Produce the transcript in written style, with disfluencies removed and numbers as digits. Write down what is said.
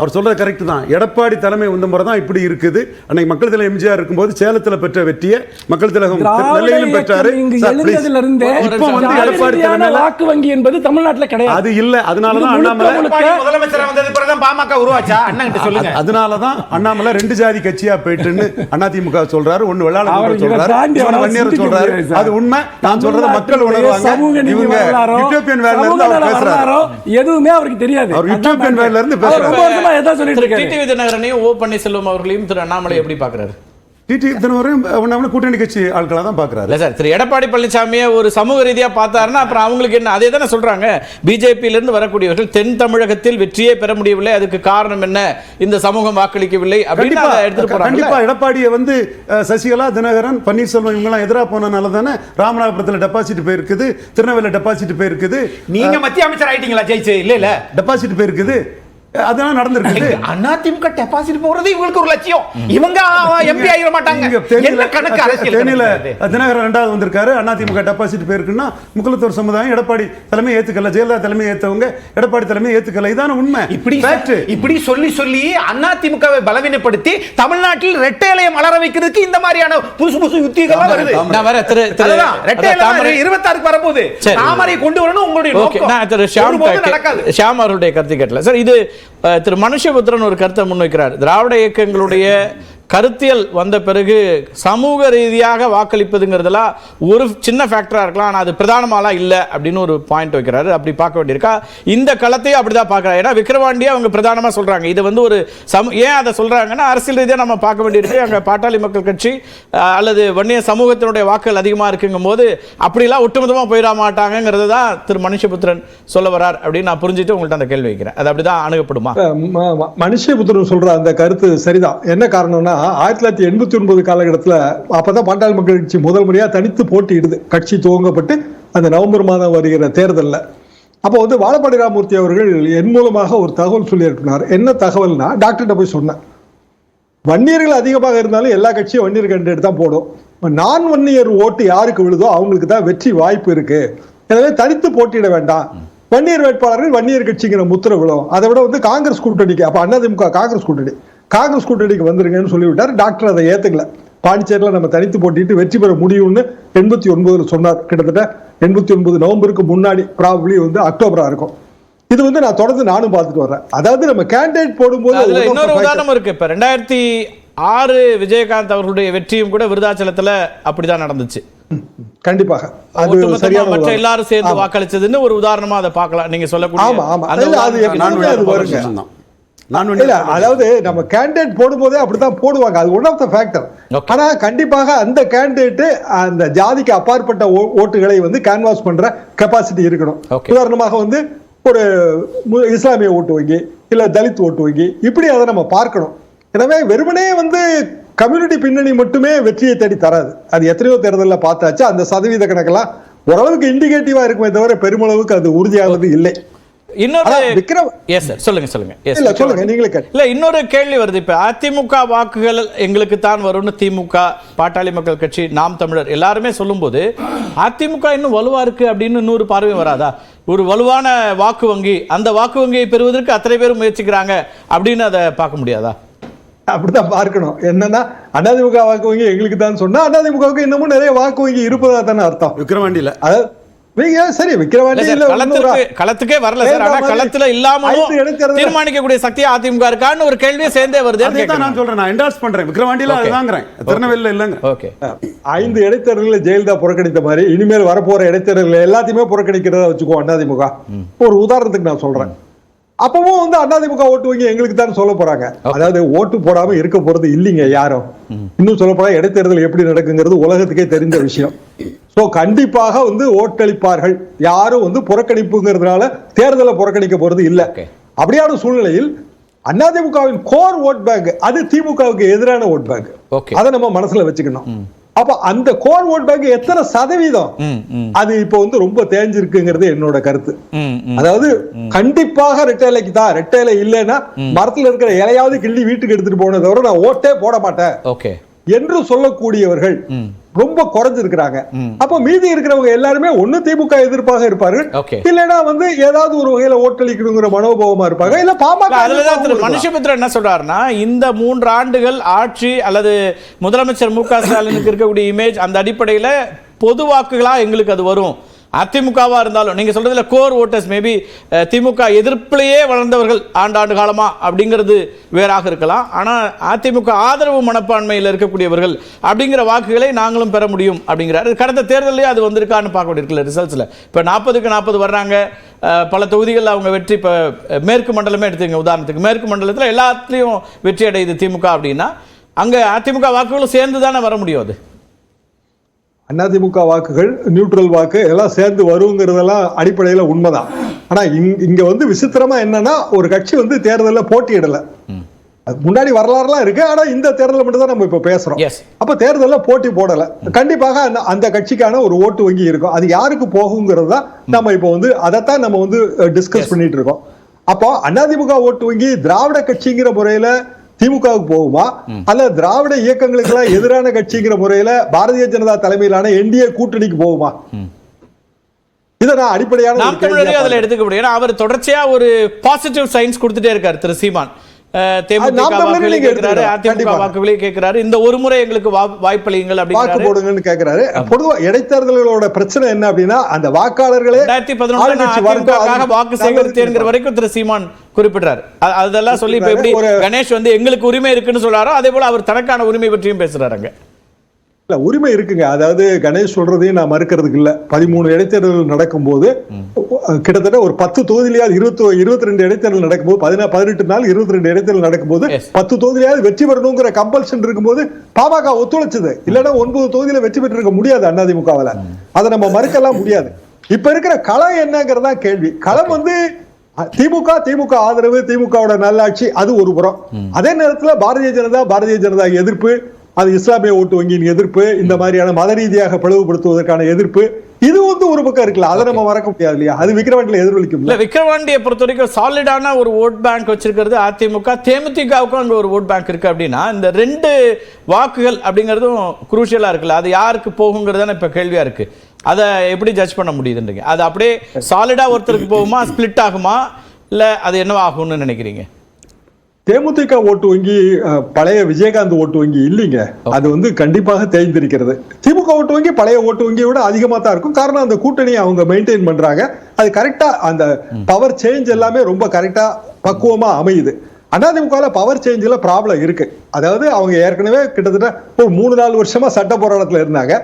அவர் சொல்றது கரெக்ட் தான். எடப்பாடி தலைமை வந்த முறை தான் இப்படி இருக்குது. அன்னைக்கு மக்கள் தலைவர் எம்ஜிஆர் இருக்கும்போது சேலத்தில் பெற்ற வெற்றியை மக்கள் திலகம் நெல்லையிலும் பெற்றாரு. இப்போ வந்து எடப்பாடி தலைமையில வாக்கு வங்கி என்பது தமிழ்நாட்டில் கிடையாது. அது இல்ல. அதனாலதான் அண்ணாமலை முதலமைச்சர் வந்தது பிறகு பாமக உருவாச்சா? அண்ணன் சொல்லுங்க. அதனாலதான் அண்ணாமலை ரெண்டு ஜாதி கட்சியா போயிட்டுன்னு அதிமுக சொல்றாரு. ஒன்னு வெள்ளாளர் சொல்றாரு, வன்னியர் சொல்றாரு. அது உண்மை. நான் சொல்றது மக்கள் உணர்வாங்க. இவங்க யூரோப்பியன் வேர்ல இருந்து அவர் பேசுறாரு. எதுவுமே அவருக்கு தெரியாது. அவர் யூரோப்பியன் வேர்ல இருந்து பேசுறாரு. டிடிவி தினகரனையும் ஓ பன்னீர்செல்வம் அவர்களையும் திரு அண்ணாமலை எப்படி பாக்குறாரு? டிடிவி தினகரன் கூட்டணி கட்சி ஆட்களா தான் பாக்குறாரு. இல்ல சார், திரு எடப்பாடி பழனிசாமியை ஒரு சமூக ரீதியா பார்த்தாருன்னா அப்புறம் அவங்களுக்கு என்ன? அதே தானே சொல்றாங்க. பிஜேபியில இருந்து வரக்கூடியவர்கள் தென் தமிழகத்தில் வெற்றியே பெற முடியவில்லை, அதுக்கு காரணம் என்ன? இந்த சமூகம் வாக்களிக்கவில்லை அப்படின்னு எடுத்துட்டு போறாங்க. கண்டிப்பா எடப்பாடியை வந்து சசிகலா, தினகரன், பன்னீர்செல்வம் இவங்கெல்லாம் எதிராக போனனால தானே ராமநாதபுரத்தில் டெபாசிட் போயிருக்குது, திருநெல்வேலியில் டெபாசிட் போயிருக்குது. நீங்க மத்திய அமைச்சர் ஆயிட்டீங்களா? ஜெயிச்சு இல்ல இல்ல டெபாசிட் போயிருக்குது. அதெல்லாம் நடந்திருக்கு. அதிமுக டெபாசிட் போறது இவங்களுக்கு ஒரு லட்சியம். இவங்க எம்பி ஆயிர மாட்டாங்க. என்ன கணக்கு அரசியல்? தேனியில தினகரன் ரெண்டாவது வந்திருக்காரு. அதிமுக டெபாசிட் போயிருக்குன்னா முக்குளத்தூர் சமுதாயம் எடப்பாடி தலைமை ஏத்துக்கல, ஜெயலலிதா தலைமை ஏத்தவங்க எடப்பாடி தலைமை ஏத்துக்கல. இதான உண்மை. இப்படி சொல்லி சொல்லி அதிமுகவை பலவீனப்படுத்தி தமிழ்நாட்டில் ரெட்டையிலையை மலர வைக்கிறதுக்கு இந்த மாதிரியான புதுசு புதுசு யுத்திகள் வருது. நான் வர ரெட்டையிலை 26 வரப்போகுது. தாமரை கொண்டு வரணும் உங்களுடைய நோக்கம். ஷியாம் அவருடைய கருத்து கேட்டல சார். இது திரு மனுஷபுத்திரன் ஒரு கருத்தை முன்வைக்கிறார். திராவிட இயக்கங்களுடைய கருத்தியல் வந்த பிறகு சமூக ரீதியாக வாக்களிப்பதுங்கிறதுலாம் ஒரு சின்ன ஃபேக்டரா இருக்கலாம், ஆனால் அது பிரதானமாலாம் இல்லை அப்படின்னு ஒரு பாயிண்ட் வைக்கிறாரு. அப்படி பார்க்க வேண்டியிருக்கா? இந்த களத்தையும் அப்படிதான் பார்க்குறாரு. ஏன்னா விக்கிரவாண்டியை அவங்க பிரதானமாக சொல்றாங்க. இது வந்து ஒரு ஏன் அதை சொல்றாங்கன்னா அரசியல் ரீதியாக நம்ம பார்க்க வேண்டியிருக்கு. அங்கே பாட்டாளி மக்கள் கட்சி அல்லது வன்னிய சமூகத்தினுடைய வாக்குகள் அதிகமாக இருக்குங்கும் போது அப்படிலாம் ஒட்டுமொத்தமாக போயிட மாட்டாங்கிறது தான் திரு மனுஷபுத்திரன் சொல்ல வரார் அப்படின்னு நான் புரிஞ்சுட்டு உங்கள்கிட்ட அந்த கேள்வி வைக்கிறேன். அது அப்படிதான் அணுகப்படுமா? மனுஷபுத்திரன் சொல்ற அந்த கருத்து சரிதான். என்ன காரணம்னா 1989 காலகட்டத்தில் அப்பதான் பாட்டாளி மக்கள் கட்சி முதல் முறையா தனித்து போட்டியிடுது. கட்சி துவங்கப்பட்டு அந்த நவம்பர் மாதம் வருகிற தேர்தலில் அப்போ வந்து வாழப்பாடி ராமமூர்த்தி அவர்கள் என் மூலமாக ஒரு தகவல் சொல்லி இருக்கிறார். என்ன தகவல்னா, டாக்டர்கிட்ட போய் சொன்னேன், வன்னியர்கள் அதிகமாக இருந்தாலும் எல்லா கட்சியும் வன்னியர் கேண்டிடேட் தான் போடும். நான் வன்னியர் ஓட்டு யாருக்கு விழுதோ அவங்களுக்கு தான் வெற்றி வாய்ப்பு இருக்கு. எனவே தனித்து போட்டியிட வேண்டாம், வன்னியர் வேட்பாளர்கள் வன்னியர் கட்சிங்கிற முத்திரை விழும். அதை விட வந்து காங்கிரஸ் கூட்டணிக்கு, அப்ப அதிமுக காங்கிரஸ் கூட்டணிக்கு வந்துருங்கன்னு சொல்லிவிட்டார். டாக்டர் அதை ஏத்துக்கல. பாண்டிச்சேரியில் நம்ம தனித்து போட்டிட்டு வெற்றி பெற முடியும்னு 89 சொன்னார். கிட்டத்தட்ட 89 நவம்பருக்கு முன்னாடி, ப்ராபபிலி வந்து அக்டோபரா இருக்கும். இது வந்து நான் தொடர்ந்து நானும் பார்த்துட்டு வர்றேன். அதாவது நம்ம கேண்டிடேட் போடும்போது இன்னொரு உதாரணம் இருக்கு. இப்ப 2006 விஜயகாந்த் அவர்களுடைய வெற்றியும் கூட விருதாச்சலத்துல அப்படிதான் நடந்துச்சு. கண்டிப்பாக அது சரியான மற்ற எல்லாரும் சேர்ந்து வாக்களிச்சதுன்னு ஒரு உதாரணமா அதை பார்க்கலாம். நீங்க சொல்லக்கூடிய அதாவது நம்ம கேண்டிடேட் போடும்போதே அப்படித்தான் போடுவாங்க. அது ஒன் ஆஃப் த ஃபேக்டர். ஆனா கண்டிப்பாக அந்த கேண்டிடேட் அந்த ஜாதிக்கு அப்பாற்பட்ட ஓட்டுகளை வந்து கேன்வாஸ் பண்ற கெபாசிட்டி இருக்கணும். உதாரணமாக வந்து ஒரு இஸ்லாமிய ஓட்டு வங்கி, இல்ல தலித் ஓட்டு வங்கி, இப்படி அதை நம்ம பார்க்கணும். எனவே வெறுமனே வந்து கம்யூனிட்டி பின்னணி மட்டுமே வெற்றியை தேடி தராது. அது எத்தனையோ தேர்தலில் பார்த்தாச்சு. அந்த சதவீத கணக்கெல்லாம் ஓரளவுக்கு இண்டிகேட்டிவா இருக்குமே தவிர பெருமளவுக்கு அது உறுதியானது இல்லை. இன்னொரு கேள்வி வருது. இப்ப அதிமுக வாக்குகள் எங்களுக்கு தான் வரும்னு திமுக, பாட்டாளி மக்கள் கட்சி, நாம் தமிழர் எல்லாருமே சொல்லும் போது அதிமுக இன்னும் வலுவா இருக்கு அப்படின்னு இன்னொரு பார்வை வராதா? ஒரு வலுவான வாக்கு வங்கி, அந்த வாக்கு வங்கியை பெறுவதற்கு அத்தனை பேரும் முயற்சிக்கிறாங்க அப்படின்னு அதை பார்க்க முடியாதா? அப்படிதான் பார்க்கணும். என்னன்னா அதிமுக வாக்கு வங்கி எங்களுக்கு தான் சொன்னா அதிமுகவுக்கு இன்னமும் நிறைய வாக்கு வங்கி இருப்பதா தானே அர்த்தம். விக்கிரவாண்டியில சரி, விக்கிரவாண்டியில களத்துக்கே வரல சார். ஆனா களத்துல இல்லாமலும் தீர்மானிக்கக்கூடிய சக்தி அதிமுக இருக்கான்னு ஒரு கேள்வியே சேர்ந்தே வருது. நான் சொல்றேன், நான் என்டார்ஸ் பண்றேன். விக்கிரவாண்டியில அதுதாங்கறேன், திருநெல்வேலியில இல்லங்க. ஓகே, 5 இடைத்தேர்தல்களை ஜெயலலிதா புறக்கணித்த மாதிரி இனிமேல் வரப்போற இடைத்தேர்தல்கள் எல்லாத்தையுமே புறக்கணிக்கிறதா வச்சுக்கோ அதிமுக. ஒரு உதாரணத்துக்கு நான் சொல்றேன். அப்பவும் வந்து அதிமுக ஓட்டு வங்கி எங்களுக்கு தான் சொல்ல போறாங்க. அதாவது ஓட்டு போடாம இருக்க போறது இல்லைங்க யாரும். இன்னும் சொல்ல போனா இடைத்தேர்தல் எப்படி நடக்குங்கிறது உலகத்துக்கே தெரிந்த விஷயம். சோ கண்டிப்பாக வந்து ஓட்டளிப்பார்கள். யாரும் வந்து புறக்கணிப்புங்கிறதுனால தேர்தலை புறக்கணிக்க போறது இல்ல. அப்படியான சூழ்நிலையில் அதிமுகவின் கோர் ஓட் பேங்க் அது திமுகவுக்கு எதிரான ஓட் பேங்க். அதை நம்ம மனசுல வச்சுக்கணும். அப்ப அந்த கோர் ஓட் பேங்க் எத்தனை சதவீதம் அது இப்ப வந்து ரொம்ப தேஞ்சிருக்குங்கிறது என்னோட கருத்து. அதாவது கண்டிப்பாக ரெட்டைலைக்கு தான். ரெட்டைலை இல்லைன்னா மரத்துல இருக்கிற இலையாவது கிள்ளி வீட்டுக்கு எடுத்துட்டு போனதை தவிர நான் ஓட்டே போட மாட்டேன் என்று சொல்லக்கூடியவர்கள் ரொம்ப குறைஞ்சிருக்கிறாங்க. அப்ப மீதி இருக்கிறவங்க எல்லாருமே ஒண்ணு திமுக எதிர்ப்பாக இருப்பார்கள், இல்லைன்னா வந்து ஏதாவது ஒரு வகையில ஓட்டளிக்கணுங்கிற மனோபாவமா இருப்பாங்க, இல்ல பாமக. திரு மனுஷபுத்திரன் என்ன சொல்றாருன்னா, இந்த 3 ஆண்டுகள் ஆட்சி அல்லது முதலமைச்சர் மு க ஸ்டாலினுக்கு இருக்கக்கூடிய இமேஜ், அந்த அடிப்படையில பொது வாக்குகளா எங்களுக்கு அது வரும். அதிமுகவா இருந்தாலும் நீங்க சொல்றதுல கோர் ஓட்டர்ஸ் மேபி திமுக எதிர்ப்பிலேயே வளர்ந்தவர்கள் ஆண்டாண்டு காலமா அப்படிங்கிறது வேறாக இருக்கலாம். ஆனா அதிமுக ஆதரவு மனப்பான்மையில் இருக்கக்கூடியவர்கள் அப்படிங்கிற வாக்குகளை நாங்களும் பெற முடியும் அப்படிங்கிறாரு. கடந்த தேர்தலே அது வந்திருக்கான்னு பார்க்க வேண்டியிருக்குல்ல ரிசல்ட்ஸ்ல. இப்ப 40க்கு 40 வர்றாங்க. பல தொகுதிகளில் அவங்க வெற்றி. இப்ப மேற்கு மண்டலமே எடுத்துங்க உதாரணத்துக்கு. மேற்கு மண்டலத்தில் எல்லாத்துலயும் வெற்றி அடையுது திமுக அப்படின்னா அங்க அதிமுக வாக்குகளும் சேர்ந்து தானே வர முடியும். அது அதிமுக வாக்குகள், நியூட்ரல் வாக்கு எல்லாம் சேர்ந்து வருங்கிறதெல்லாம் அடிப்படையில உண்மைதான். ஆனா இங்க வந்து விசித்திரமா என்னன்னா, ஒரு கட்சி வந்து தேர்தலில் போட்டியிடல. முன்னாடி வரலாறுலாம் இருக்கு, ஆனா இந்த தேர்தலில் மட்டும் தான் நம்ம இப்ப பேசுறோம். அப்ப தேர்தலில் போட்டி போடல, கண்டிப்பாக அந்த கட்சிக்கான ஒரு ஓட்டு வங்கி இருக்கும். அது யாருக்கு போகுங்கிறது தான் நம்ம இப்ப வந்து அதைத்தான் நம்ம வந்து டிஸ்கஸ் பண்ணிட்டு இருக்கோம். அப்போ அதிமுக ஓட்டு வங்கி திராவிட கட்சிங்கிற முறையில திமுகவுக்கு போகுமா, அல்ல திராவிட இயக்கங்களுக்கு எதிரான கட்சிங்கிற முறையில பாரதிய ஜனதா தலைமையிலான என்டிஏ கூட்டணிக்கு போகுமா? இதை நான் அடிப்படையான அதுல எடுத்துக்க முடியும். அவர் தொடர்ச்சியா ஒரு பாசிட்டிவ் சைன்ஸ் கொடுத்துட்டே இருக்காரு திரு சீமான். வாக்குகளை கேட்கிறாரு. இந்த ஒரு முறை எங்களுக்கு வாய்ப்பளியுங்கள் வாக்கு போடுங்கன்னு கேட்கிறாரு. பொதுவா இடைத்தேர்தல்களோட பிரச்சனை என்ன அப்படின்னா, அந்த வாக்காளர்களே 2011 வாக்கு சேகரித்தேங்கிற வரைக்கும் திரு சீமான் குறிப்பிட்டார். அதெல்லாம் சொல்லி இப்ப எப்படி கணேஷ் வந்து எங்களுக்கு உரிமை இருக்குன்னு சொல்றாரோ அதே போல அவர் தனக்கான உரிமை பற்றியும் பேசுறாங்க. இல்ல, உரிமை இருக்குங்க. அதாவது கணேஷ் சொல்றதையும் நான் மறுக்கிறதுக்கு இல்ல. 13 இடைத்தேர்தல் நடக்கும் போது கிட்டத்தட்ட ஒரு 10 தொகுதியிலாவது 22 இடைத்தேர்தல் நடக்கும்போது 18 நாள் 22 இடைத்தேர்தல் நடக்கும்போது 10 தொகுதியிலாவது வெற்றி பெறணுங்கிற கம்பல்ஷன் இருக்கும்போது பாமக ஒத்துழைச்சது. இல்லைன்னா 9 தொகுதியில வெற்றி பெற்றிருக்க முடியாது அதிமுகவில். அதை நம்ம மறுக்கலாம் முடியாது. இப்ப இருக்கிற களம் என்னங்கிறதா கேள்வி. களம் வந்து திமுக ஆதரவு, திமுகவோட நல்லாட்சி, அது ஒரு புறம். அதே நேரத்தில் பாரதிய ஜனதா எதிர்ப்பு, அது இஸ்லாமிய ஓட்டு வங்கியின் எதிர்ப்பு, இந்த மாதிரியான மத ரீதியாக பிளவுபடுத்துவதற்கான எதிர்ப்பு, இது வந்து ஒரு பக்கம் இருக்குல்ல, அதை நம்ம மறக்க முடியாது இல்லையா? அது விக்கிரவாண்டியில எதிரொலிக்கும். விக்கிரவாண்டியை பொறுத்த வரைக்கும் சாலிடான ஒரு ஓட் பேங்க் வச்சிருக்கிறது அதிமுக. தேமுதிகவுக்கும் அங்க ஒரு ஓட் பேங்க் இருக்கு அப்படின்னா இந்த 2 வாக்குகள் அப்படிங்கிறதும் குரூஷியலா இருக்குல்ல, அது யாருக்கு போகுங்கிறதான இப்ப கேள்வியா இருக்கு. அதை எப்படி ஜட்ஜ் பண்ண முடியுதுன்றீங்க? அது அப்படியே சாலிடா ஒருத்தருக்கு போகுமா, ஸ்பிளிட் ஆகுமா, இல்ல அது என்னவா ஆகும்னு நினைக்கிறீங்க? தேமுதிக ஓட்டு வங்கி பழைய விஜயகாந்த் ஓட்டு வங்கி இல்லைங்க. அது வந்து கண்டிப்பாக தேய்ந்திருக்கிறது. திமுக ஓட்டு வங்கி பழைய ஓட்டு வங்கியை விட அதிகமா தான் இருக்கும். காரணம் அந்த கூட்டணியை அவங்க மெயின்டைன் பண்றாங்க. அது கரெக்டா அந்த பவர் சேஞ்ச் எல்லாமே ரொம்ப கரெக்டா பக்குவமா அமையுது. அதிமுக பவர் சேஞ்சில் ப்ராப்ளம் இருக்கு. அதாவது அவங்க ஏற்கனவே கிட்டத்தட்ட ஒரு 3-4 வருஷமா சட்ட போராட்டத்தில் இருந்தாங்க.